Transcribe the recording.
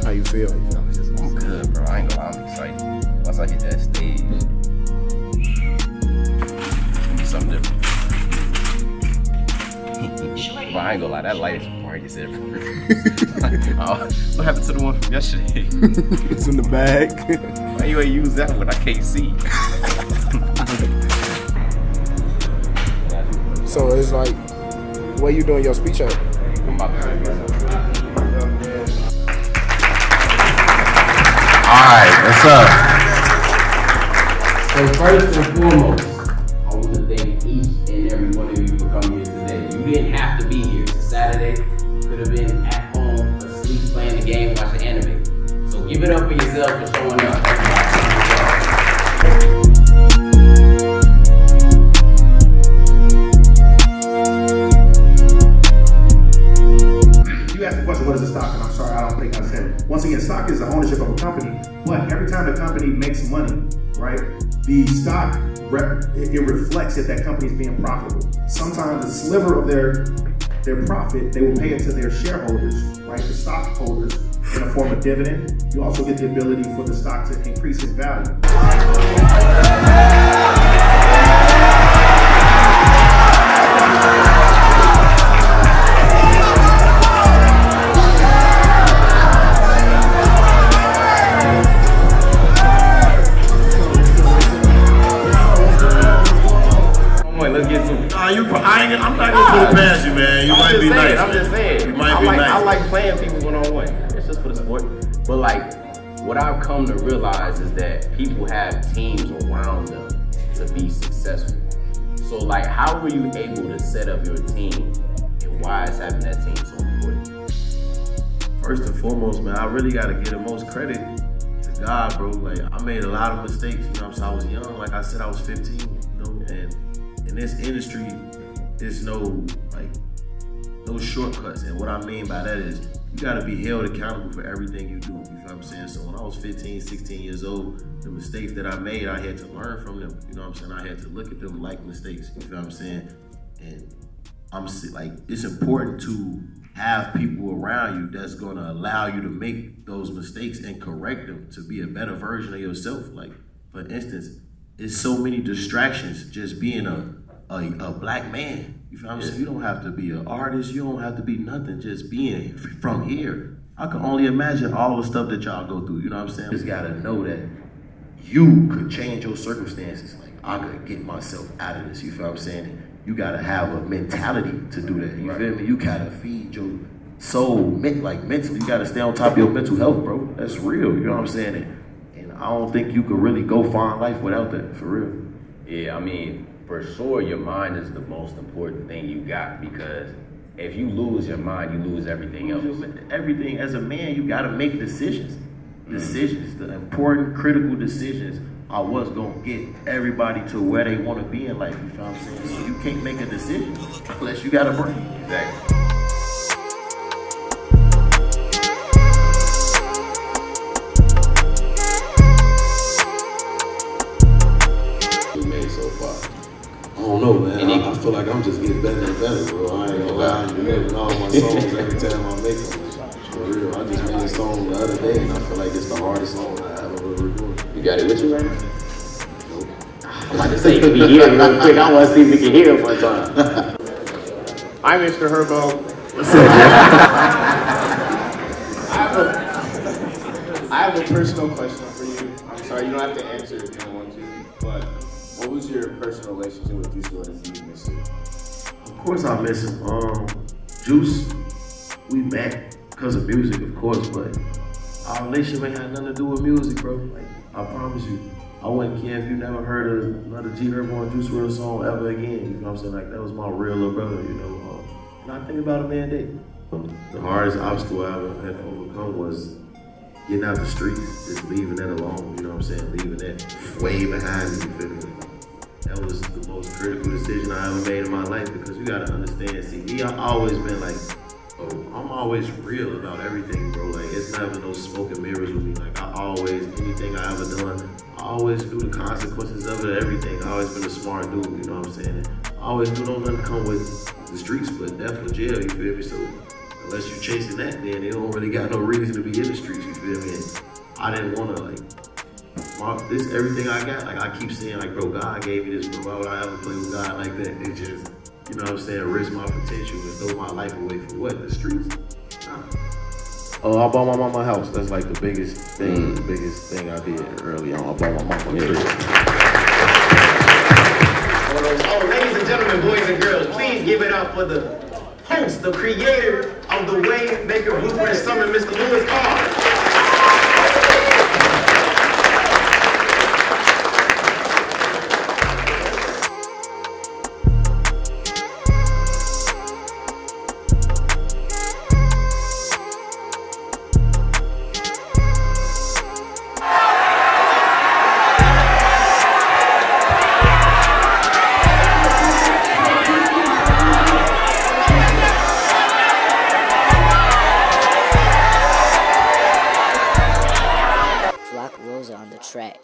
how you feel? I'm good, bro. I ain't gonna lie, I'm excited. Once I hit that stage, it's gonna be something different. But I ain't gonna lie, that light is bright as ever. What happened to the one from yesterday? It's in the bag. Why you ain't use that one? I can't see. So it's like, where you doing your speech at? I'm about to do it. Alright, what's up? So first and foremost, I want to thank each and every one of you for coming here today. You didn't have to be here. It's a Saturday. You could have been at home, asleep, playing the game, watching anime. So give it up for yourself for showing up. You asked the question, what is a stock? And I'm sorry, I don't think I said it. Once again, stock is the ownership of a company, but every time the company makes money, right, the stock, it reflects that company is being profitable. Sometimes a sliver of their profit, they will pay it to their shareholders, right, the stockholders, in a form of dividend. You also get the ability for the stock to increase its value. I'm not gonna put it past you, man. You might be nice. I'm just saying. You might be nice. I like playing people one-on-one. It's just for the sport. But like, what I've come to realize is that people have teams around them to be successful. So like, how were you able to set up your team, and why is having that team so important? First and foremost, man, I really gotta give the most credit to God, bro. Like, I made a lot of mistakes, you know what I'm saying? I was young, like I said, I was 15, you know, and in this industry, there's no shortcuts. And what I mean by that is you gotta be held accountable for everything you do, you know what I'm saying? So when I was 15, 16 years old, the mistakes that I made, I had to learn from them, you know what I'm saying? I had to look at them like mistakes, you know what I'm saying? And I'm like, it's important to have people around you that's gonna allow you to make those mistakes and correct them to be a better version of yourself. Like, for instance, there's so many distractions just being a black man. You feel what I'm saying? You don't have to be an artist. You don't have to be nothing. Just being from here. I can only imagine all the stuff that y'all go through. You know what I'm saying? You just gotta know that you could change your circumstances. Like, I could get myself out of this. You feel what I'm saying? You gotta have a mentality to do that. You feel me? You gotta feed your soul, like mentally. You gotta stay on top of your mental health, bro. That's real. You know what I'm saying? And I don't think you could really go far in life without that, for real. Yeah, I mean, for sure, your mind is the most important thing you got, because if you lose your mind, you lose everything else. Everything, as a man, you gotta make decisions. Decisions, the important, critical decisions are what's gonna get everybody to where they wanna be in life, you feel what I'm saying? So you can't make a decision unless you got a brain. Exactly. I don't know, man. I feel like I'm just getting better and better, bro. I ain't gonna lie. I'm living all my songs every time I make them. For real. I just made a song the other day, and I feel like it's the hardest song I ever recorded. You got it with you right now? Nope. I'm about to say, can we hear it real quick? I want to see if we can hear it one time. I'm Mr. Herbo. What's up, man? I have a personal question for you. I'm sorry, you don't have to answer if you don't want to, but what was your personal relationship with Juice WRLD, and do you miss it? Of course I miss him. Juice, we met because of music, of course, but our relationship ain't had nothing to do with music, bro. Like, I promise you. I wouldn't care if you never heard of another Herbo and Juice WRLD song ever again. You know what I'm saying? Like, that was my real little brother, you know. And I think about him every day. The hardest obstacle I ever had to overcome was getting out the streets, just leaving that alone, you know what I'm saying? Leaving that way behind me, you feel me? That was the most critical decision I ever made in my life, because you gotta understand, see, I've always been like, I'm always real about everything, bro. Like, it's never no smoke and mirrors with me. Like, anything I ever done, I always knew the consequences of it, everything. I always been a smart dude, you know what I'm saying? I always knew don't nothing come with the streets, but death or jail, you feel me? So unless you chasing that, then they don't really got no reason to be in the streets, you feel me? And I didn't want to, like, this everything I got, like, I keep saying, like, bro, God gave me this, bro. Why would I ever play with God like that? It just, you know what I'm saying, risk my potential and throw my life away for what? The streets? Nah. Oh, I bought my mama a house. That's like the biggest thing. The biggest thing I did early on. I bought my mama a crib. Oh, ladies and gentlemen, boys and girls, please give it up for the host, the creator of the Waymaker Blueprint Summit, Mr. Lewis Carr. On the track.